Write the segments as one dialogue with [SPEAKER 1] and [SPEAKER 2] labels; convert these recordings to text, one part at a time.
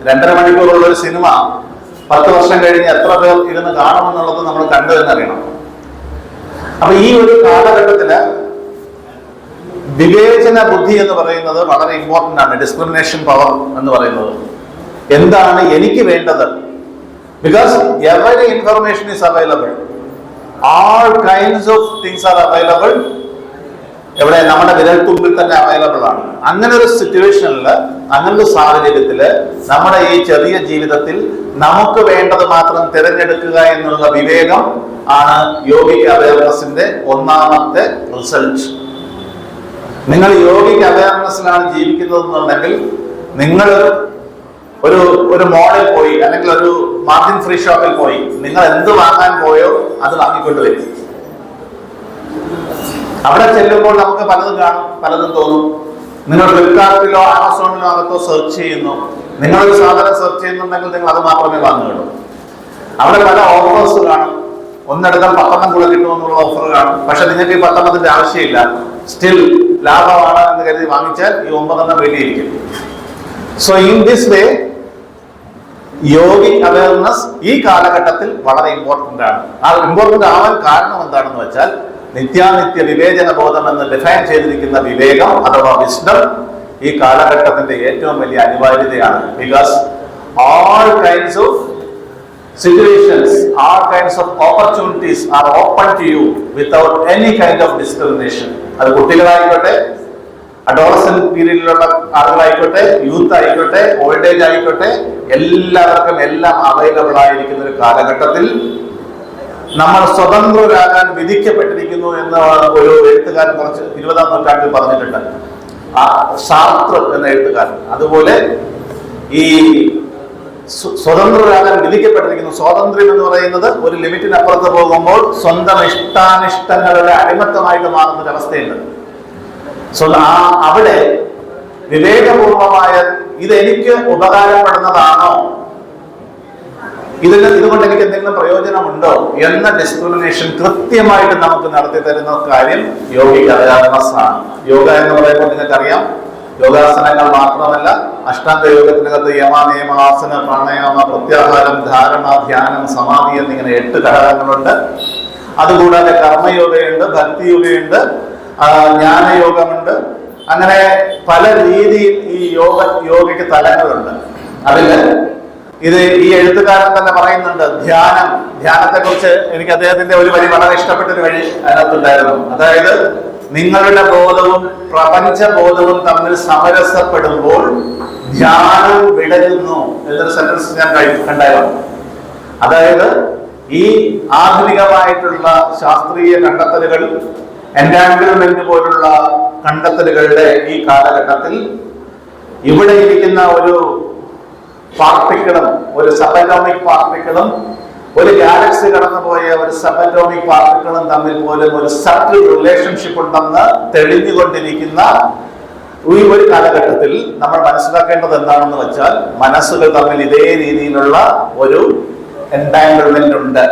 [SPEAKER 1] 2.5 മണിക്കൂറുള്ള ഒരു സിനിമ 10 വർഷം കഴിഞ്ഞ് എത്ര പേർ ഇരുന്ന് കാണുമെന്നുള്ളത് നമ്മൾ കണ്ടു എന്നറിയണം. അപ്പൊ ഈ ഒരു കാലഘട്ടത്തില് വിവേചന ബുദ്ധി എന്ന് പറയുന്നത് വളരെ ഇമ്പോർട്ടന്റ് ആണ്. ഡിസ്ക്രിമിനേഷൻ പവർ എന്ന് പറയുന്നത് എന്താണ് എനിക്ക് വേണ്ടത്? Because every information is available, all kinds of things are available. എവിടെ? നമ്മുടെ വിരൽത്തുമ്പിൽ തന്നെ അവൈലബിൾ ആണ്. അങ്ങനെ ഒരു സിറ്റുവേഷനിൽ, അങ്ങനെ ഒരു സാഹചര്യത്തില് നമ്മുടെ ഈ ചെറിയ ജീവിതത്തിൽ നമുക്ക് വേണ്ടത് മാത്രം തിരഞ്ഞെടുക്കുക എന്നുള്ള വിവേകം ആണ് യോഗിക് അവയർനെസിന്റെ ഒന്നാമത്തെ റിസൾട്ട്. നിങ്ങൾ യോഗിക് അവയർനെസ്സിലാണ് ജീവിക്കുന്നതെന്നുണ്ടെങ്കിൽ നിങ്ങൾ ഒരു മോളിൽ പോയി അല്ലെങ്കിൽ ഒരു മാർജിൻ ഫ്രീ ഷോപ്പിൽ പോയി നിങ്ങൾ എന്ത് വാങ്ങാൻ പോയോ അത് വാങ്ങിക്കൊണ്ടുവരും. അവിടെ ചെല്ലുമ്പോൾ നമുക്ക് പലതും കാണും, പലതും തോന്നും. നിങ്ങൾ ഫ്ലിപ്കാർട്ടിലോ ആമസോണിലോ അകത്തോ സെർച്ച് ചെയ്യുന്നു, നിങ്ങളൊരു സാധനം സെർച്ച് ചെയ്യുന്നുണ്ടെങ്കിൽ നിങ്ങൾ അത് മാത്രമേ വാങ്ങുകയുള്ളൂ. അവിടെ പല ഓഫേഴ്സ് കാണും. ഒന്നെടുത്താൽ 10 കൂടെ കിട്ടുമെന്നുള്ള ഓഫർ കാണും. പക്ഷെ നിങ്ങൾക്ക് ഈ 10 ആവശ്യമില്ല, സ്റ്റിൽ ലാഭമാണ് എന്ന് കരുതി വാങ്ങിച്ചാൽ ഈ 9 വീട്ടിയിരിക്കും. So in this way yogic awareness ഈ കാലഘട്ടത്തിൽ വളരെ ഇമ്പോർട്ടന്റ് ആണ്. ആ ഇമ്പോർട്ടന്റ് ആവാൻ കാരണം എന്താണെന്ന് വെച്ചാൽ നിത്യാനിത്യ വിവേചന ബോധം എന്ന് ഡിഫൈൻ ചെയ്തിരിക്കുന്ന വിവേകം അഥവാ വിസ്ഡം ഈ കാലഘട്ടത്തിന്റെ ഏറ്റവും വലിയ അനിവാര്യതയാണ്. Because all kinds of situations, all kinds of opportunities are open to you without any kind of discrimination. അത് കുട്ടികളായിക്കോട്ടെ, അഡോളസെന്റ് പീരീഡിലുള്ള ആളുകളായിക്കോട്ടെ, യൂത്ത് ആയിക്കോട്ടെ, ഓൾഡ് ഏജ് ആയിക്കോട്ടെ, എല്ലാവർക്കും എല്ലാം അവൈലബിൾ ആയിരിക്കുന്ന ഒരു കാലഘട്ടത്തിൽ നമ്മൾ സ്വതന്ത്രരാകാൻ വിധിക്കപ്പെട്ടിരിക്കുന്നു എന്ന് ഒരു എഴുത്തുകാരൻ കുറച്ച് 20-ാം നൂറ്റാണ്ടിൽ പറഞ്ഞിട്ടുണ്ട്. സാർത്ര എന്ന എഴുത്തുകാരൻ. അതുപോലെ ഈ സ്വതന്ത്രരാകാൻ വിധിക്കപ്പെട്ടിരിക്കുന്നു. സ്വാതന്ത്ര്യം എന്ന് പറയുന്നത് ഒരു ലിമിറ്റിനപ്പുറത്ത് പോകുമ്പോൾ സ്വന്തം ഇഷ്ടാനിഷ്ടങ്ങളുടെ അടിമത്തമായിട്ട് മാറുന്നൊരവസ്ഥയുണ്ട്. സോ അവിടെ വിവേകപൂർവമായ ഇതെനിക്ക് ഉപകാരപ്പെടുന്നതാണോ, ഇതുകൊണ്ട് എനിക്ക് എന്തെങ്കിലും പ്രയോജനമുണ്ടോ എന്ന ഡിസ്ക്രിമിനേഷൻ കൃത്യമായിട്ട് നമുക്ക് നടത്തി തരുന്ന കാര്യം യോഗിക് അവയർനെസ് ആണ്. യോഗ എന്ന് പറയുമ്പോൾ നിങ്ങൾക്കറിയാം, യോഗാസനങ്ങൾ മാത്രമല്ല, അഷ്ടാംഗ യോഗത്തിനകത്ത് യമ, നിയമ, ആസന, പ്രാണായാമ, പ്രത്യാഹാരം, ധാരണ, ധ്യാനം, സമാധി എന്നിങ്ങനെ 8 ഘടകങ്ങളുണ്ട്. അതുകൂടാതെ കർമ്മയോഗയുണ്ട്, ഭക്തിയോഗയുണ്ട്, ജ്ഞാനയോഗമുണ്ട്. അങ്ങനെ പല രീതിയിൽ ഈ യോഗയ്ക്ക് തലങ്ങളുണ്ട്. അതില് ഈ എഴുത്തുകാരൻ തന്നെ പറയുന്നുണ്ട് ധ്യാനത്തെ കുറിച്ച്. എനിക്ക് അദ്ദേഹത്തിന്റെ ഒരു വരി വളരെ ഇഷ്ടപ്പെട്ടൊരു വഴി അതിനകത്തുണ്ടായിരുന്നു. അതായത് നിങ്ങളുടെ ബോധവും പ്രപഞ്ചബോധവും തമ്മിൽ സമരസപ്പെടുമ്പോൾ ധ്യാനം വിടരുന്നു എന്നൊരു സെന്റൻസ് ഞാൻ കണ്ടായിരുന്നു. അതായത് ഈ ആധുനികമായിട്ടുള്ള ശാസ്ത്രീയ കണ്ടെത്തലുകൾ, എൻറ്റാങ്കിൾമെന്റ് പോലുള്ള കണ്ടെത്തലുകളുടെ ഈ കാലഘട്ടത്തിൽ ഇവിടെ ഇരിക്കുന്ന ഒരു പാർട്ടിക്കിളും, ഒരു സബറ്റോമിക് പാർട്ടിക്കിളും, ഒരു ഗാലക്സി കടന്നുപോയ ഒരു സബറ്റോമിക് പാർട്ടിക്കിളും തമ്മിൽ പോലും ഒരു സട്ടിൽ റിലേഷൻഷിപ്പ് ഉണ്ടെന്ന് തെളിഞ്ഞുകൊണ്ടിരിക്കുന്ന ഈ ഒരു കാലഘട്ടത്തിൽ നമ്മൾ മനസ്സിലാക്കേണ്ടത് എന്താണെന്ന് വെച്ചാൽ മനസ്സുകൾ തമ്മിൽ ഇതേ രീതിയിലുള്ള ഒരു എൻടാങ്കിൾമെന്റ് ഉണ്ട്.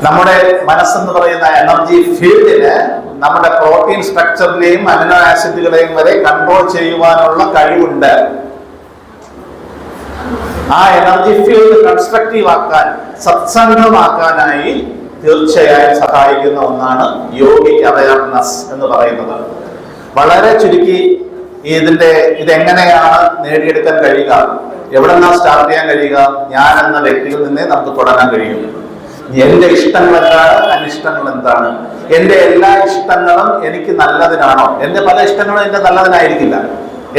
[SPEAKER 1] നമ്മുടെ മനസ്സെന്ന് പറയുന്ന എനർജി ഫീൽഡിന് നമ്മുടെ പ്രോട്ടീൻ സ്ട്രക്ചറിനെയും അമിനോ ആസിഡുകളെയും വരെ കൺട്രോൾ ചെയ്യുവാനുള്ള കഴിവുണ്ട്. ആ എനർജി ഫീൽഡ് കൺസ്ട്രക്റ്റീവ് ആക്കാൻ, സത്സംഗമാക്കാനായി തീർച്ചയായും സഹായിക്കുന്ന ഒന്നാണ് യോഗിക് അവയർനെസ് എന്ന് പറയുന്നത്. വളരെ ചുരുക്കി ഇതെങ്ങനെയാണ് നേടിയെടുക്കാൻ കഴിയുക, എവിടെ നിന്നാണ് സ്റ്റാർട്ട് ചെയ്യാൻ കഴിയുക? ഞാൻ എന്ന വ്യക്തിയിൽ നിന്നേ നമുക്ക് തുടങ്ങാൻ കഴിയും. എന്റെ ഇഷ്ടങ്ങൾ എന്താണ്, അനിഷ്ടങ്ങൾ എന്താണ്? എന്റെ എല്ലാ ഇഷ്ടങ്ങളും എനിക്ക് നല്ലതിനാണോ? എന്റെ പല ഇഷ്ടങ്ങളും എന്റെ നല്ലതിനായിരിക്കില്ല.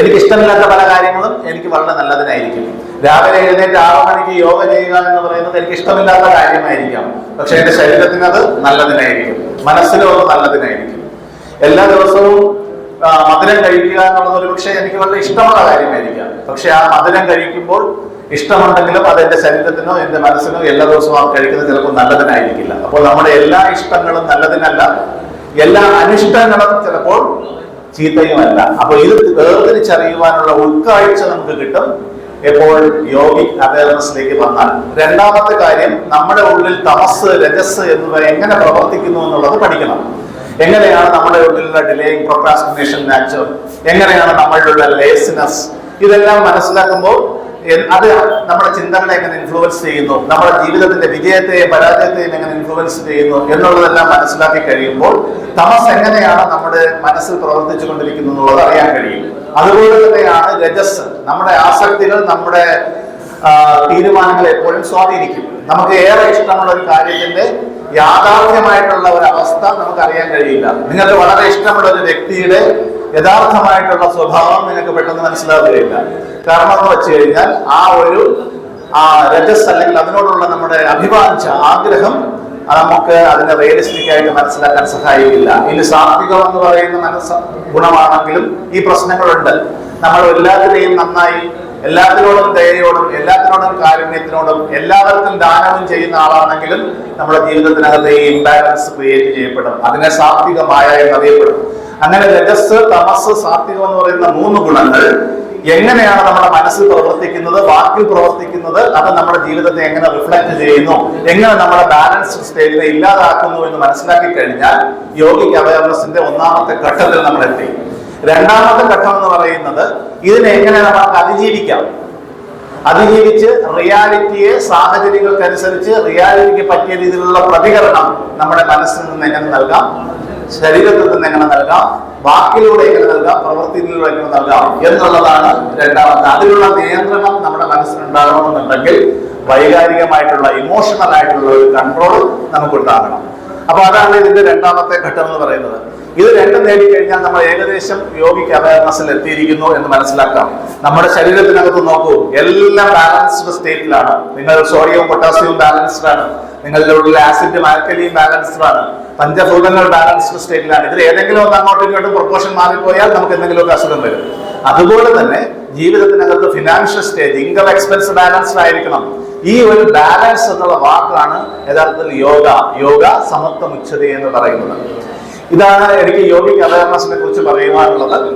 [SPEAKER 1] എനിക്ക് ഇഷ്ടമില്ലാത്ത പല കാര്യങ്ങളും എനിക്ക് വളരെ നല്ലതിനായിരിക്കും. രാവിലെ എഴുന്നേറ്റ് 6 മണിക്ക് യോഗ ചെയ്യുക എന്ന് പറയുന്നത് എനിക്ക് ഇഷ്ടമില്ലാത്ത കാര്യമായിരിക്കാം, പക്ഷെ എന്റെ ശരീരത്തിന് അത് നല്ലതിനായിരിക്കും, മനസ്സിനും അത് നല്ലതിനായിരിക്കും. എല്ലാ ദിവസവും മധുരം കഴിക്കുക എന്നുള്ളത് ഒരു പക്ഷേ എനിക്ക് വളരെ ഇഷ്ടമുള്ള കാര്യമായിരിക്കാം, പക്ഷെ ആ മധുരം കഴിക്കുമ്പോൾ ഇഷ്ടമുണ്ടെങ്കിലും അത് എന്റെ ശരീരത്തിനോ എന്റെ മനസ്സിനോ എല്ലാ ദിവസവും ആ കഴിക്കുന്നത് ചിലപ്പോൾ നല്ലതിനായിരിക്കില്ല. അപ്പോൾ നമ്മുടെ എല്ലാ ഇഷ്ടങ്ങളും നല്ലതിനല്ല, എല്ലാ അനിഷ്ടങ്ങളും ചിലപ്പോൾ ചീത്തയുമല്ല. അപ്പോൾ ഇത് വേർതിരിച്ചറിയുവാനുള്ള ഉൾക്കാഴ്ച നമുക്ക് കിട്ടും എപ്പോൾ യോഗിക് അവയർനെസ്സിലേക്ക് വന്നാൽ. രണ്ടാമത്തെ കാര്യം, നമ്മുടെ ഉള്ളിൽ തമസ്, രജസ് എന്നിവ എങ്ങനെ പ്രവർത്തിക്കുന്നു എന്നുള്ളത് പഠിക്കണം. എങ്ങനെയാണ് നമ്മുടെ ഉള്ളിലുള്ള ഡിലേയിങ്, പ്രൊക്രാസ്റ്റിനേഷൻ, നാച്ചർ, എങ്ങനെയാണ് നമ്മളിലുള്ള ലേസിനെസ്, ഇതെല്ലാം മനസ്സിലാക്കുമ്പോൾ അത് നമ്മുടെ ചിന്തകളെ എങ്ങനെ ഇൻഫ്ലുവൻസ് ചെയ്യുന്നു, നമ്മുടെ ജീവിതത്തിന്റെ വിജയത്തെയും പരാജയത്തെയും എങ്ങനെ ഇൻഫ്ലുവൻസ് ചെയ്യുന്നു എന്നുള്ളതെല്ലാം മനസ്സിലാക്കി കഴിയുമ്പോൾ തമസ് എങ്ങനെയാണ് നമ്മുടെ മനസ്സിൽ പ്രവർത്തിച്ചു കൊണ്ടിരിക്കുന്നത് എന്നുള്ളത് അറിയാൻ കഴിയും. അതുപോലെ തന്നെയാണ് രജസ്. നമ്മുടെ ആസക്തികൾ, നമ്മുടെ തീരുമാനങ്ങളെ എപ്പോഴും സ്വാധീനിക്കും. നമുക്ക് ഏറെ ഇഷ്ടമുള്ള ഒരു കാര്യത്തിന്റെ യാഥാർത്ഥ്യമായിട്ടുള്ള ഒരു അവസ്ഥ നമുക്ക് അറിയാൻ കഴിയില്ല. നിങ്ങൾക്ക് വളരെ ഇഷ്ടമുള്ള ഒരു വ്യക്തിയുടെ യഥാർത്ഥമായിട്ടുള്ള സ്വഭാവം നിങ്ങൾക്ക് പെട്ടെന്ന് മനസ്സിലാവുകയില്ല. കാരണം എന്ന് വെച്ച് കഴിഞ്ഞാൽ ആ രജസ് അല്ലെങ്കിൽ അതിനോടുള്ള നമ്മുടെ അഭിവാഞ്ച, ആഗ്രഹം നമുക്ക് അതിനെ റിയലിസ്റ്റിക് ആയിട്ട് മനസ്സിലാക്കാൻ സഹായിക്കില്ല. ഇനി സാത്വികം എന്ന് പറയുന്ന മനസ്സ് ഗുണമാണെങ്കിലും ഈ പ്രശ്നങ്ങളുണ്ട്. നമ്മൾ എല്ലാത്തിനെയും നന്നായി, എല്ലാത്തിനോടും ദയയോടും എല്ലാത്തിനോടും കാരുണ്യത്തിനോടും എല്ലാവർക്കും ദാനവും ചെയ്യുന്ന ആളാണെങ്കിലും നമ്മുടെ ജീവിതത്തിനകത്ത് ഈ ഇംബാലൻസ് ക്രിയേറ്റ് ചെയ്യപ്പെടും. അതിനെ സാത്വികമായ എന്നറിയപ്പെടും. അങ്ങനെ രജസ്, തമസ്, സാത്വികം എന്ന് പറയുന്ന 3 ഗുണങ്ങൾ എങ്ങനെയാണ് നമ്മുടെ മനസ്സിൽ പ്രവർത്തിക്കുന്നത്, വാക്കിൽ പ്രവർത്തിക്കുന്നത്, അത് നമ്മുടെ ജീവിതത്തെ എങ്ങനെ റിഫ്ലക്ട് ചെയ്യുന്നു, എങ്ങനെ നമ്മുടെ ബാലൻസ്ഡ് സ്റ്റേജിനെ ഇല്ലാതാക്കുന്നു എന്ന് മനസ്സിലാക്കി കഴിഞ്ഞാൽ യോഗിക് അവയർനെസിന്റെ 1ാമത്തെ ഘട്ടത്തിൽ നമ്മൾ എത്തി. 2ാമത്തെ ഘട്ടം എന്ന് പറയുന്നത് ഇതിനെ എങ്ങനെ നമുക്ക് അതിജീവിച്ച് റിയാലിറ്റിയെ സാഹചര്യങ്ങൾക്കനുസരിച്ച് റിയാലിറ്റിക്ക് പറ്റിയ രീതിയിലുള്ള പ്രതികരണം നമ്മുടെ മനസ്സിൽ നിന്ന് എങ്ങനെ നൽകാം, ശരീരത്തിൽ നിന്ന് എങ്ങനെ നൽകാം, വാക്കിലൂടെ എങ്ങനെ നൽകാം, പ്രവൃത്തിയിലൂടെ എങ്ങനെ നൽകാം എന്നുള്ളതാണ് 2ാമത്തെ. അതിനുള്ള നിയന്ത്രണം നമ്മുടെ മനസ്സിലുണ്ടാകണമെന്നുണ്ടെങ്കിൽ വൈകാരികമായിട്ടുള്ള, ഇമോഷണൽ ആയിട്ടുള്ള ഒരു കൺട്രോൾ നമുക്കുണ്ടാകണം. അപ്പൊ അതാണ് ഇതിന്റെ 2ാമത്തെ ഘട്ടം എന്ന് പറയുന്നത്. ഇത് രണ്ടും നേടിക്കഴിഞ്ഞാൽ നമ്മൾ ഏകദേശം യോഗിക് അവയർനെസ്സിൽ എത്തിയിരിക്കുന്നു എന്ന് മനസ്സിലാക്കാം. നമ്മുടെ ശരീരത്തിനകത്ത് നോക്കൂ, എല്ലാം ബാലൻസ്ഡ് സ്റ്റേറ്റിലാണ്. നിങ്ങൾ സോഡിയവും പൊട്ടാസ്യവും ബാലൻസ്ഡ് ആണ്. നിങ്ങളുടെ ഉള്ളിൽ ആസിഡും ആൽക്കലിയും ബാലൻസ്ഡ് ആണ്. പഞ്ചഭൂതങ്ങൾ ബാലൻസ്ഡ് സ്റ്റേറ്റിലാണ്. ഇതിൽ ഏതെങ്കിലും ഒന്ന് അങ്ങോട്ടും ഇങ്ങോട്ടും പ്രൊപ്പോർഷൻ മാറിപ്പോയാൽ നമുക്ക് എന്തെങ്കിലുമൊക്കെ അസുഖം വരും. അതുപോലെ തന്നെ ജീവിതത്തിനകത്ത് financial stage, income expense balanced ആയിരിക്കണം. ഈ ഒരു ബാലൻസ് എന്നുള്ള വാക്കാണ് യഥാർത്ഥത്തിൽ യോഗ സമത്വമുച്ഛതി എന്ന് പറയുന്നത്. ഇതാണ് എനിക്ക് യോഗിക് അവയർനെസ്സിനെ കുറിച്ച് പറയുവാനുള്ളത്.